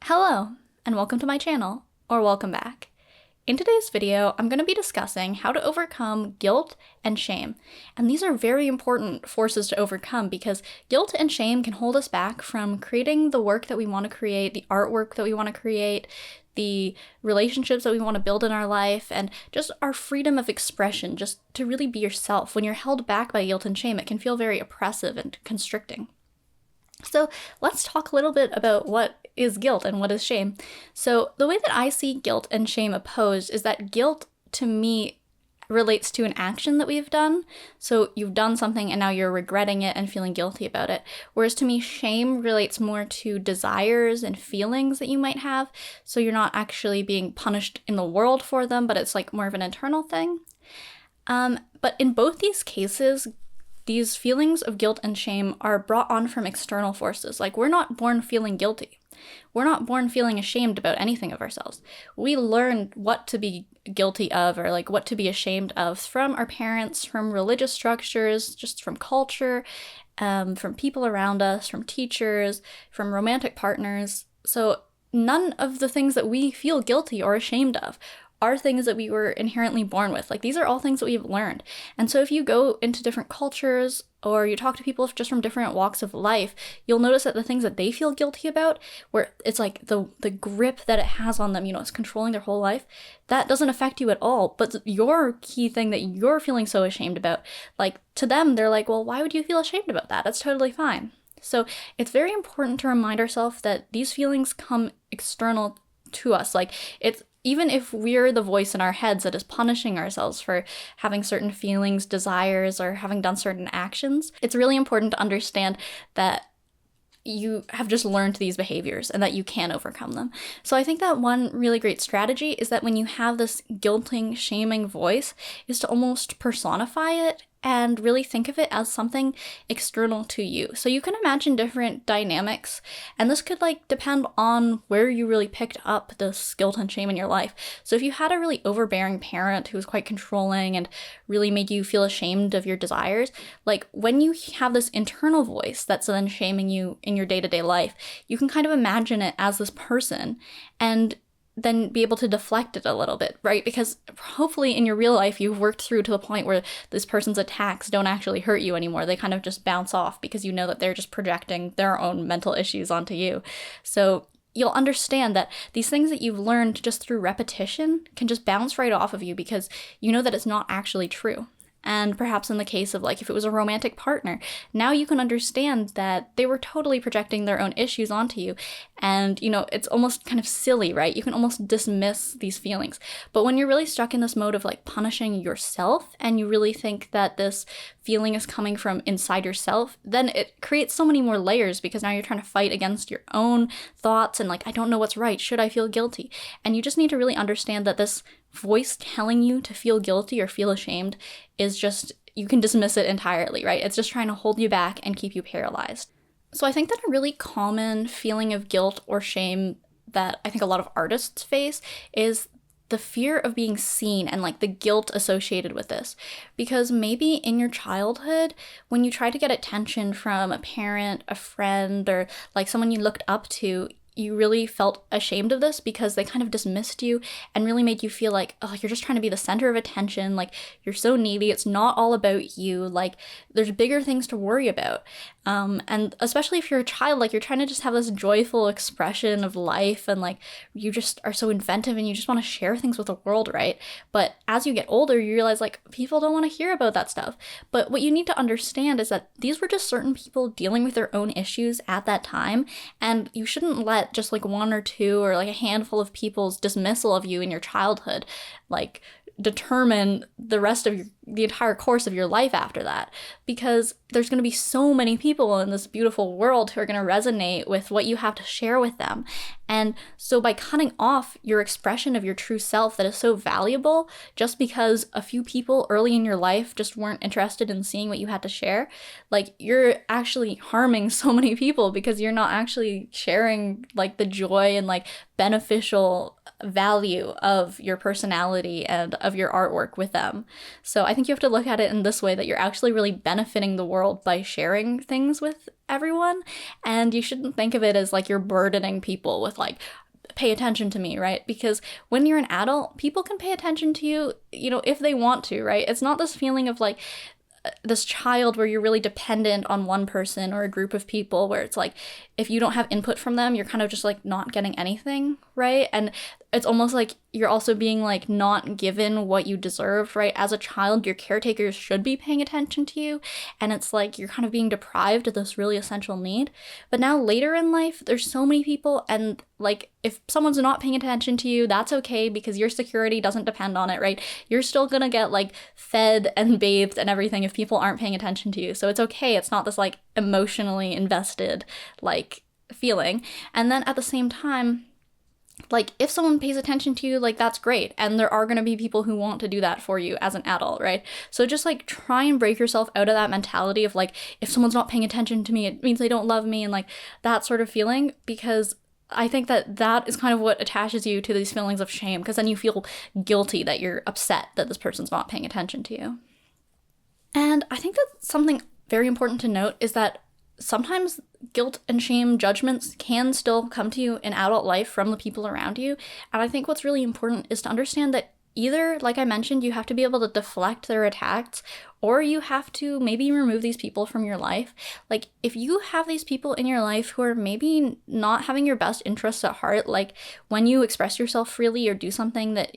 Hello, and welcome to my channel, or welcome back. In today's video, I'm going to be discussing how to overcome guilt and shame. And these are very important forces to overcome because guilt and shame can hold us back from creating the work that we want to create, the artwork that we want to create, the relationships that we want to build in our life, and just our freedom of expression, just to really be yourself. When you're held back by guilt and shame, it can feel very oppressive and constricting. So let's talk a little bit about what is guilt and what is shame. So the way that I see guilt and shame opposed is that guilt to me relates to an action that we've done. So you've done something and now you're regretting it and feeling guilty about it. Whereas to me, shame relates more to desires and feelings that you might have. So you're not actually being punished in the world for them, but it's like more of an internal thing. But in both these cases, these feelings of guilt and shame are brought on from external forces. Like, we're not born feeling guilty. We're not born feeling ashamed about anything of ourselves. We learn what to be guilty of or like what to be ashamed of from our parents, from religious structures, just from culture, from people around us, from teachers, from romantic partners. So none of the things that we feel guilty or ashamed of are things that we were inherently born with. Like, these are all things that we've learned. And so if you go into different cultures or you talk to people just from different walks of life, you'll notice that the things that they feel guilty about, where it's like the grip that it has on them, it's controlling their whole life, that doesn't affect you at all. But your key thing that you're feeling so ashamed about, like, to them, they're like, well, why would you feel ashamed about that? That's totally fine. So it's very important to remind ourselves that these feelings come external to us. Like, it's even if we're the voice in our heads that is punishing ourselves for having certain feelings, desires, or having done certain actions, it's really important to understand that you have just learned these behaviors and that you can overcome them. So I think that one really great strategy is that when you have this guilting, shaming voice, is to almost personify it and really think of it as something external to you. So you can imagine different dynamics, and this could depend on where you really picked up this guilt and shame in your life. So if you had a really overbearing parent who was quite controlling and really made you feel ashamed of your desires, when you have this internal voice that's then shaming you in your day-to-day life, you can kind of imagine it as this person and then be able to deflect it a little bit, right? Because hopefully in your real life, you've worked through to the point where this person's attacks don't actually hurt you anymore. They kind of just bounce off because you know that they're just projecting their own mental issues onto you. So you'll understand that these things that you've learned just through repetition can just bounce right off of you because you know that it's not actually true. And perhaps in the case of if it was a romantic partner, now you can understand that they were totally projecting their own issues onto you. And, it's almost kind of silly, right? You can almost dismiss these feelings. But when you're really stuck in this mode of punishing yourself and you really think that this feeling is coming from inside yourself, then it creates so many more layers because now you're trying to fight against your own thoughts and I don't know what's right. Should I feel guilty? And you just need to really understand that this voice telling you to feel guilty or feel ashamed is just, you can dismiss it entirely, right? It's just trying to hold you back and keep you paralyzed. So I think that a really common feeling of guilt or shame that I think a lot of artists face is the fear of being seen and the guilt associated with this. Because maybe in your childhood, when you tried to get attention from a parent, a friend, or someone you looked up to, you really felt ashamed of this because they kind of dismissed you and really made you feel you're just trying to be the center of attention, you're so needy, it's not all about you, there's bigger things to worry about. And especially if you're a child, you're trying to just have this joyful expression of life and you just are so inventive and you just want to share things with the world, right? But as you get older, you realize people don't want to hear about that stuff. But what you need to understand is that these were just certain people dealing with their own issues at that time, and you shouldn't let just one or two or a handful of people's dismissal of you in your childhood determine the rest of the entire course of your life after that, because there's going to be so many people in this beautiful world who are going to resonate with what you have to share with them. And so by cutting off your expression of your true self that is so valuable just because a few people early in your life just weren't interested in seeing what you had to share, you're actually harming so many people because you're not actually sharing the joy and beneficial value of your personality and of your artwork with them. So I think you have to look at it in this way, that you're actually really benefiting the world by sharing things with everyone. And you shouldn't think of it as like you're burdening people with like, pay attention to me, right? Because when you're an adult, people can pay attention to you, if they want to, right? It's not this feeling of like this child where you're really dependent on one person or a group of people, where it's like if you don't have input from them, you're kind of just like not getting anything, right? And it's almost like you're also being like not given what you deserve, right? As a child, your caretakers should be paying attention to you, and it's like you're kind of being deprived of this really essential need. But now later in life, there's so many people, and like if someone's not paying attention to you, that's okay, because your security doesn't depend on it, right? You're still gonna get like fed and bathed and everything if people aren't paying attention to you. So it's okay. It's not this like emotionally invested like feeling. And then at the same time, like if someone pays attention to you, like that's great, and there are going to be people who want to do that for you as an adult, right? So just like try and break yourself out of that mentality of like, if someone's not paying attention to me, it means they don't love me, and like that sort of feeling, because I think that is kind of what attaches you to these feelings of shame, because then you feel guilty that you're upset that this person's not paying attention to you. And I think that something very important to note is that sometimes guilt and shame judgments can still come to you in adult life from the people around you. And I think what's really important is to understand that either, like I mentioned, you have to be able to deflect their attacks, or you have to maybe remove these people from your life. Like if you have these people in your life who are maybe not having your best interests at heart, like when you express yourself freely or do something that,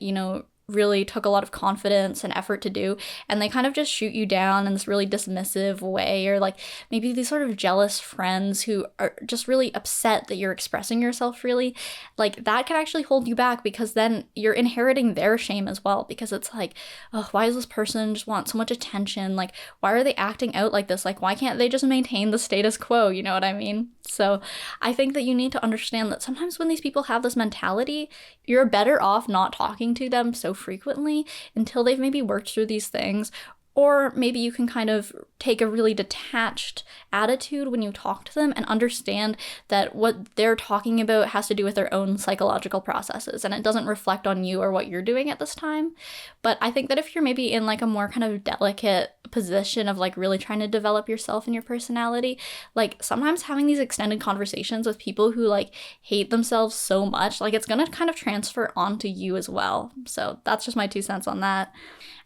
really took a lot of confidence and effort to do, and they kind of just shoot you down in this really dismissive way, or like maybe these sort of jealous friends who are just really upset that you're expressing yourself freely, like that can actually hold you back, because then you're inheriting their shame as well, because it's like, oh, why does this person just want so much attention? Like, why are they acting out like this? Like, why can't they just maintain the status quo? You know what I mean? So I think that you need to understand that sometimes when these people have this mentality, you're better off not talking to them so frequently until they've maybe worked through these things. Or maybe you can kind of take a really detached attitude when you talk to them and understand that what they're talking about has to do with their own psychological processes, and it doesn't reflect on you or what you're doing at this time. But I think that if you're maybe in like a more kind of delicate position of like really trying to develop yourself and your personality, like sometimes having these extended conversations with people who like hate themselves so much, like it's gonna kind of transfer onto you as well. So that's just my 2 cents on that.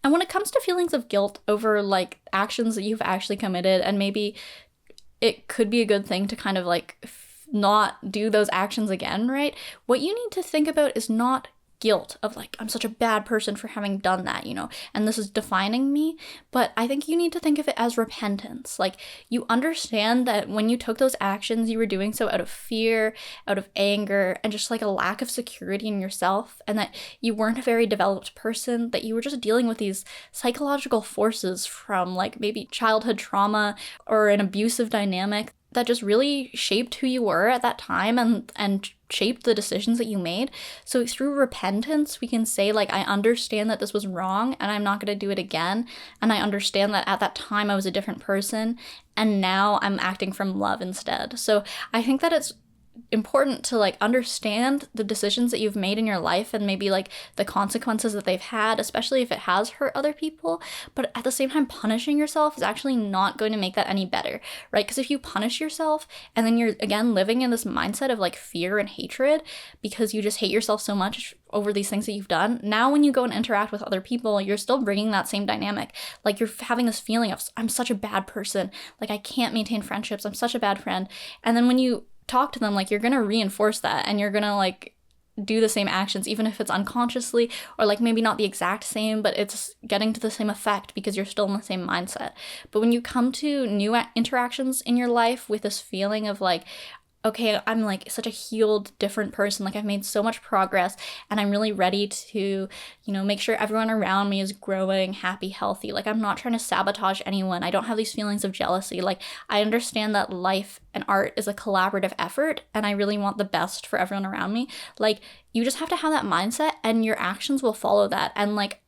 And when it comes to feelings of guilt over like actions that you've actually committed, and maybe it could be a good thing to kind of like not do those actions again, right? What you need to think about is not guilt of like, I'm such a bad person for having done that, and this is defining me. But I think you need to think of it as repentance. Like, you understand that when you took those actions, you were doing so out of fear, out of anger, and just like a lack of security in yourself, and that you weren't a very developed person, that you were just dealing with these psychological forces from like maybe childhood trauma or an abusive dynamic that just really shaped who you were at that time and shaped the decisions that you made. So through repentance, we can say like, I understand that this was wrong and I'm not going to do it again. And I understand that at that time I was a different person, and now I'm acting from love instead. So I think that it's important to like understand the decisions that you've made in your life and maybe like the consequences that they've had, especially if it has hurt other people. But at the same time, punishing yourself is actually not going to make that any better, right? Because if you punish yourself and then you're again living in this mindset of like fear and hatred because you just hate yourself so much over these things that you've done, now when you go and interact with other people, you're still bringing that same dynamic. Like, you're having this feeling of, I'm such a bad person, like I can't maintain friendships, I'm such a bad friend. And then when you talk to them, like, you're gonna reinforce that, and you're gonna like do the same actions, even if it's unconsciously, or like maybe not the exact same, but it's getting to the same effect because you're still in the same mindset. But when you come to new interactions in your life with this feeling of like, okay, I'm like such a healed, different person, like I've made so much progress and I'm really ready to, make sure everyone around me is growing, happy, healthy. Like, I'm not trying to sabotage anyone. I don't have these feelings of jealousy. Like, I understand that life and art is a collaborative effort and I really want the best for everyone around me. Like, you just have to have that mindset and your actions will follow that. And like,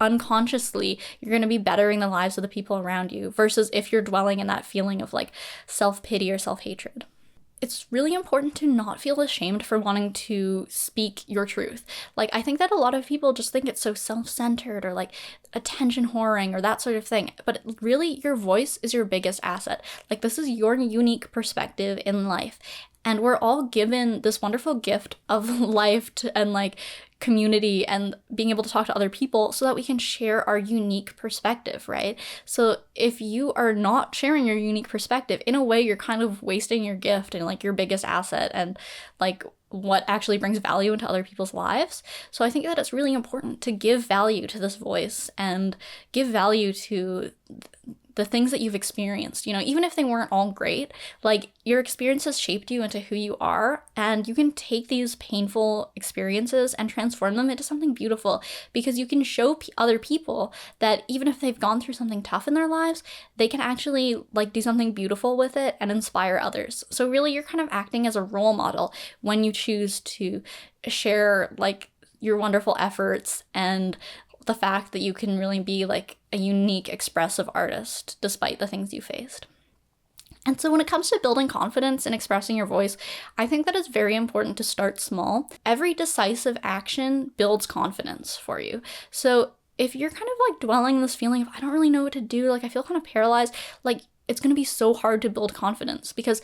unconsciously, you're going to be bettering the lives of the people around you versus if you're dwelling in that feeling of like self-pity or self-hatred. it's really important to not feel ashamed for wanting to speak your truth. Like, I think that a lot of people just think it's so self-centered or like attention whoring or that sort of thing. But really, your voice is your biggest asset. Like, this is your unique perspective in life. And we're all given this wonderful gift of life and like community and being able to talk to other people so that we can share our unique perspective, right? So if you are not sharing your unique perspective, in a way, you're kind of wasting your gift and like your biggest asset and like what actually brings value into other people's lives. So I think that it's really important to give value to this voice and give value to the things that you've experienced, you know, even if they weren't all great, like your experiences shaped you into who you are, and you can take these painful experiences and transform them into something beautiful, because you can show other people that even if they've gone through something tough in their lives, they can actually like do something beautiful with it and inspire others. So really, you're kind of acting as a role model when you choose to share like your wonderful efforts and the fact that you can really be like a unique, expressive artist despite the things you faced. And so when it comes to building confidence and expressing your voice, I think that it's very important to start small. Every decisive action builds confidence for you. So if you're kind of like dwelling in this feeling of, I don't really know what to do, like I feel kind of paralyzed, like it's going to be so hard to build confidence because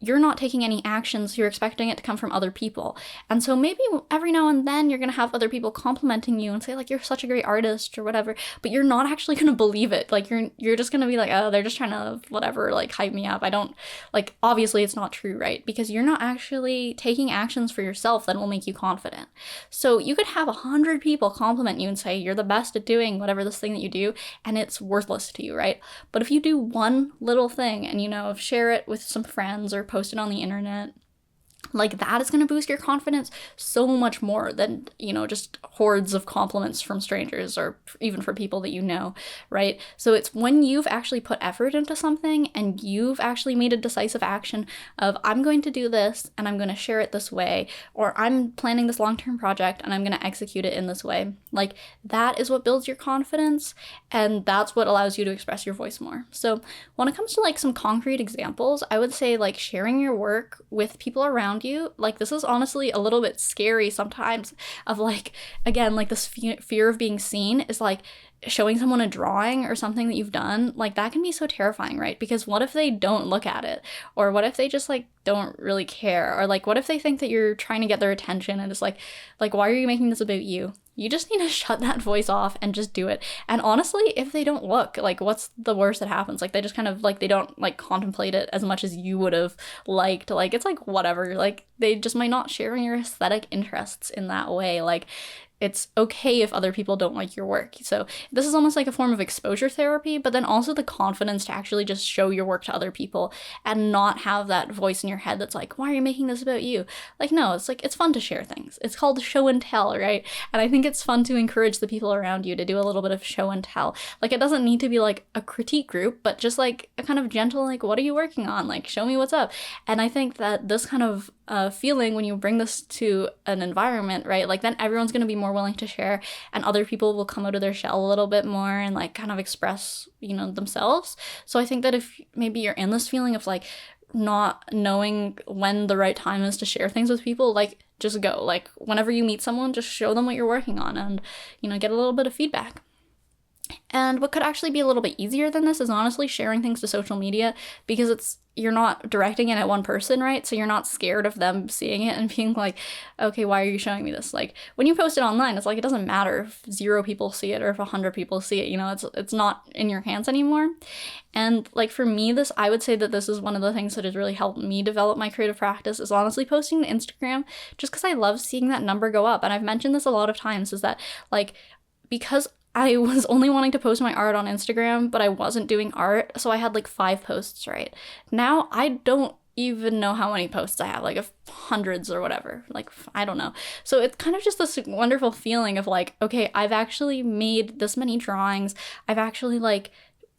you're not taking any actions, you're expecting it to come from other people. And so maybe every now and then you're gonna have other people complimenting you and say like, you're such a great artist or whatever, but you're not actually gonna believe it. Like you're just gonna be like, oh, they're just trying to whatever, like hype me up. I don't, like, obviously it's not true, right? Because you're not actually taking actions for yourself that will make you confident. So you could have 100 people compliment you and say, you're the best at doing whatever this thing that you do, and it's worthless to you, right? But if you do one little thing and, you know, share it with some friends or post it on the internet, like that is going to boost your confidence so much more than, you know, just hordes of compliments from strangers or even for people that you know, right? So it's when you've actually put effort into something and you've actually made a decisive action of, I'm going to do this and I'm going to share it this way, or I'm planning this long-term project and I'm going to execute it in this way. Like that is what builds your confidence, and that's what allows you to express your voice more. So when it comes to like some concrete examples, I would say like sharing your work with people around you. Like this is honestly a little bit scary sometimes, of like, again, like this fear of being seen is like showing someone a drawing or something that you've done. Like that can be so terrifying, right? Because what if they don't look at it, or what if they just like don't really care, or like what if they think that you're trying to get their attention and it's like why are you making this about you? You just need to shut that voice off and just do it. And honestly, if they don't look, like what's the worst that happens? Like they just kind of like, they don't like contemplate it as much as you would have liked. Like it's like whatever, like they just might not share in your aesthetic interests in that way. Like it's okay if other people don't like your work. So this is almost like a form of exposure therapy, but then also the confidence to actually just show your work to other people and not have that voice in your head that's like, why are you making this about you? Like, no, it's like, it's fun to share things. It's called show and tell, right? And I think it's fun to encourage the people around you to do a little bit of show and tell. Like, it doesn't need to be like a critique group, but just like a kind of gentle, like, what are you working on? Like, show me what's up. And I think that this kind of feeling, when you bring this to an environment, right, like then everyone's going to be more willing to share, and other people will come out of their shell a little bit more and like kind of express, you know, themselves. So I think that if maybe you're in this feeling of like not knowing when the right time is to share things with people, like just go. Like whenever you meet someone, just show them what you're working on and, you know, get a little bit of feedback. And what could actually be a little bit easier than this is honestly sharing things to social media, because you're not directing it at one person, right? So you're not scared of them seeing it and being like, okay, why are you showing me this? Like when you post it online, it's like, it doesn't matter if 0 people see it or if 100 people see it, you know, it's not in your hands anymore. And like for me, I would say that this is one of the things that has really helped me develop my creative practice, is honestly posting to Instagram, just because I love seeing that number go up. And I've mentioned this a lot of times, is that like, because I was only wanting to post my art on Instagram, but I wasn't doing art, so I had like 5 posts, right? Now I don't even know how many posts I have, like hundreds or whatever, like I don't know. So it's kind of just this wonderful feeling of like, okay, I've actually made this many drawings, I've actually like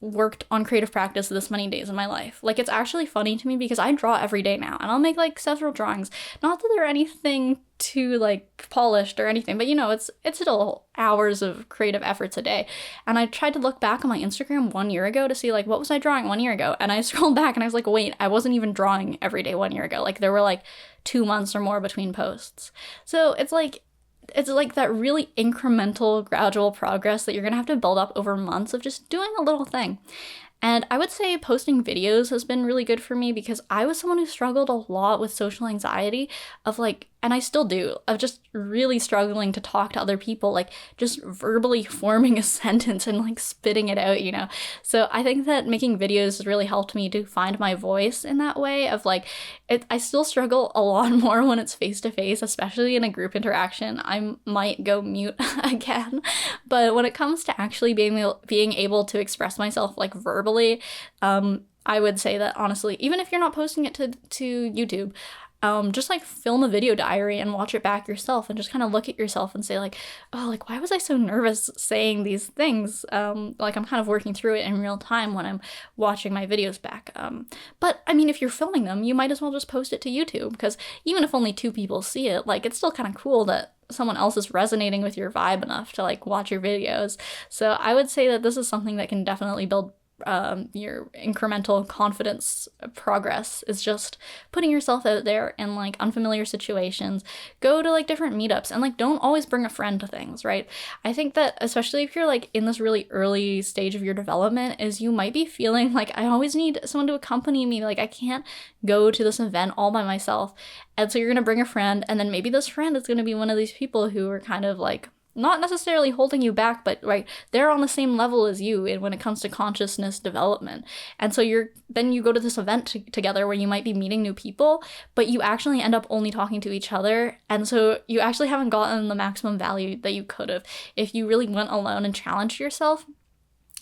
worked on creative practice this many days in my life. Like it's actually funny to me because I draw every day now, and I'll make like several drawings. Not that they're anything too like polished or anything, but you know, it's still hours of creative efforts a day. And I tried to look back on my Instagram 1 year ago to see like what was I drawing 1 year ago, and I scrolled back and I was like, wait, I wasn't even drawing every day 1 year ago. Like there were like 2 months or more between posts. So it's like that really incremental, gradual progress that you're gonna have to build up over months of just doing a little thing. And I would say posting videos has been really good for me because I was someone who struggled a lot with social anxiety of like, and I still do, of just really struggling to talk to other people, like just verbally forming a sentence and like spitting it out, you know? So I think that making videos has really helped me to find my voice in that way of like, I still struggle a lot more when it's face to face, especially in a group interaction. I might go mute again, but when it comes to actually being able to express myself like verbally, I would say that honestly, even if you're not posting it to YouTube, just like film a video diary and watch it back yourself and just kind of look at yourself and say like, oh, like why was I so nervous saying these things? Like I'm kind of working through it in real time when I'm watching my videos back. But I mean, if you're filming them, you might as well just post it to YouTube, because even if only 2 people see it, like it's still kind of cool that someone else is resonating with your vibe enough to like watch your videos. So I would say that this is something that can definitely build your incremental confidence progress, is just putting yourself out there in like unfamiliar situations. Go to like different meetups and like don't always bring a friend to things, right? I think that especially if you're like in this really early stage of your development, is you might be feeling like I always need someone to accompany me, like I can't go to this event all by myself. And so you're gonna bring a friend, and then maybe this friend is gonna be one of these people who are kind of like not necessarily holding you back, but right, they're on the same level as you when it comes to consciousness development. And so then you go to this event together where you might be meeting new people, but you actually end up only talking to each other. And so you actually haven't gotten the maximum value that you could have if you really went alone and challenged yourself.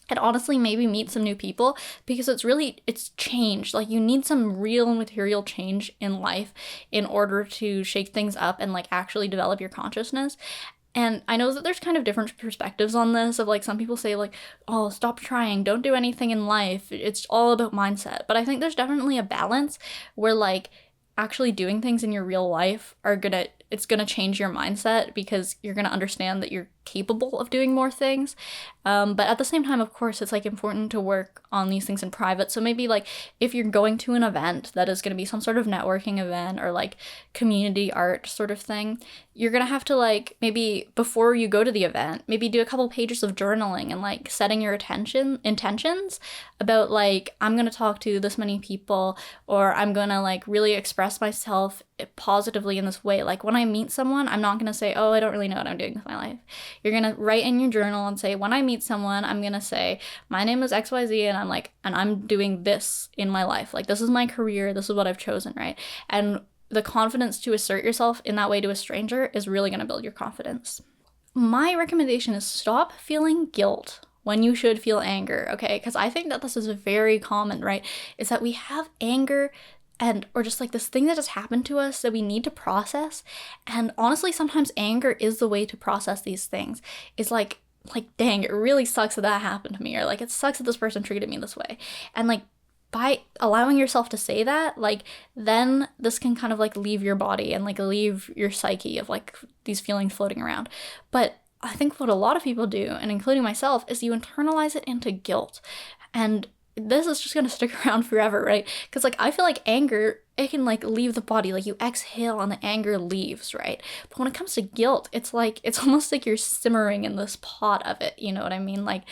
And honestly, maybe meet some new people, because it's changed. Like you need some real material change in life in order to shake things up and like actually develop your consciousness. And I know that there's kind of different perspectives on this, of like some people say like, oh, stop trying, don't do anything in life, it's all about mindset. But I think there's definitely a balance where like actually doing things in your real life it's gonna change your mindset, because you're gonna understand that you're capable of doing more things. But at the same time, of course, it's like important to work on these things in private. So maybe like if you're going to an event that is going to be some sort of networking event or like community art sort of thing, you're going to have to like maybe before you go to the event, maybe do a couple pages of journaling and like setting your intentions about like, I'm going to talk to this many people, or I'm going to like really express myself positively in this way. Like when I meet someone, I'm not going to say, oh, I don't really know what I'm doing with my life. You're going to write in your journal and say, when I meet someone, I'm going to say, my name is XYZ and I'm doing this in my life. Like this is my career. This is what I've chosen, right? And the confidence to assert yourself in that way to a stranger is really going to build your confidence. My recommendation is stop feeling guilt when you should feel anger, okay? Because I think that this is very common, right? Is that we have anger or just like this thing that just happened to us that we need to process. And honestly, sometimes anger is the way to process these things. It's like, dang, it really sucks that happened to me, or like, it sucks that this person treated me this way. And like, by allowing yourself to say that, like, then this can kind of like leave your body and like leave your psyche of like these feelings floating around. But I think what a lot of people do, and including myself, is you internalize it into guilt. And this is just gonna stick around forever, right? Because like I feel like anger, it can like leave the body, like you exhale and the anger leaves, right? But when it comes to guilt, it's almost like you're simmering in this pot of it, you know what I mean? Like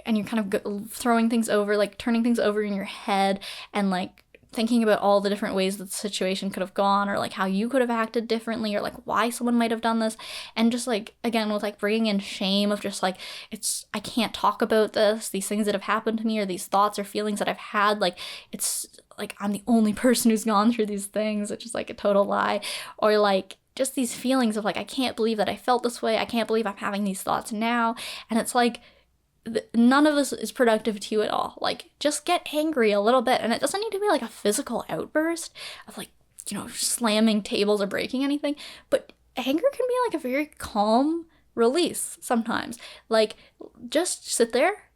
and you're kind of throwing things over, like turning things over in your head, and like thinking about all the different ways that the situation could have gone, or like how you could have acted differently, or like why someone might have done this. And just like, again, with like bringing in shame of just like, I can't talk about these things that have happened to me, or these thoughts or feelings that I've had, like it's like I'm the only person who's gone through these things, which is like a total lie. Or like just these feelings of like, I can't believe that I felt this way, I can't believe I'm having these thoughts now. And it's like, none of this is productive to you at all. Like, just get angry a little bit, and it doesn't need to be like a physical outburst of like, you know, slamming tables or breaking anything, but anger can be like a very calm release sometimes. Like, just sit there,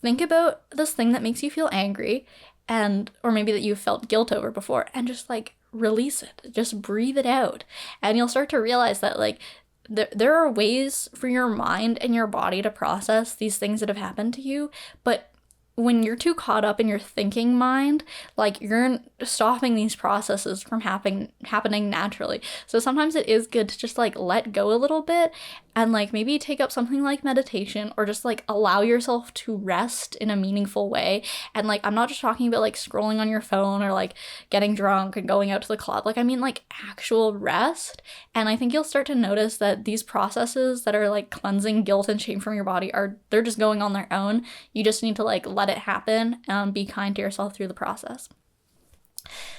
think about this thing that makes you feel angry, or maybe that you felt guilt over before, and just like release it. Just breathe it out. And you'll start to realize that like there are ways for your mind and your body to process these things that have happened to you, but when you're too caught up in your thinking mind, like you're stopping these processes from happening naturally. So sometimes it is good to just like let go a little bit and like maybe take up something like meditation or just like allow yourself to rest in a meaningful way. And like I'm not just talking about like scrolling on your phone or like getting drunk and going out to the club. Like I mean like actual rest. And I think you'll start to notice that these processes that are like cleansing guilt and shame from your body they're just going on their own. You just need to like let it happen and be kind to yourself through the process.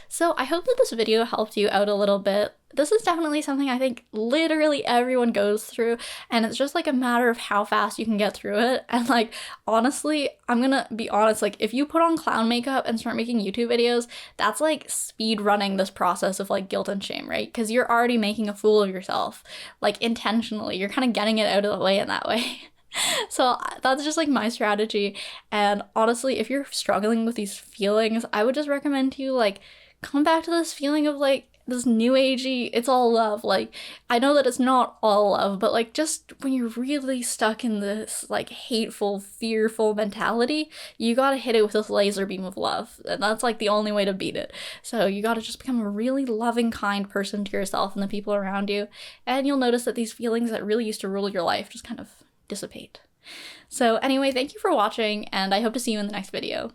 So I hope that this video helped you out a little bit. This is definitely something I think literally everyone goes through, and it's just like a matter of how fast you can get through it. And like honestly, I'm gonna be honest, like if you put on clown makeup and start making YouTube videos, that's like speed running this process of like guilt and shame, right? Because you're already making a fool of yourself, like intentionally. You're kind of getting it out of the way in that way. So that's just like my strategy. And honestly, if you're struggling with these feelings, I would just recommend to you like come back to this feeling of like this new agey, it's all love. Like I know that it's not all love, but like just when you're really stuck in this like hateful, fearful mentality, you gotta hit it with this laser beam of love. And that's like the only way to beat it. So you gotta just become a really loving, kind person to yourself and the people around you. And you'll notice that these feelings that really used to rule your life just kind of dissipate. So anyway, thank you for watching, and I hope to see you in the next video.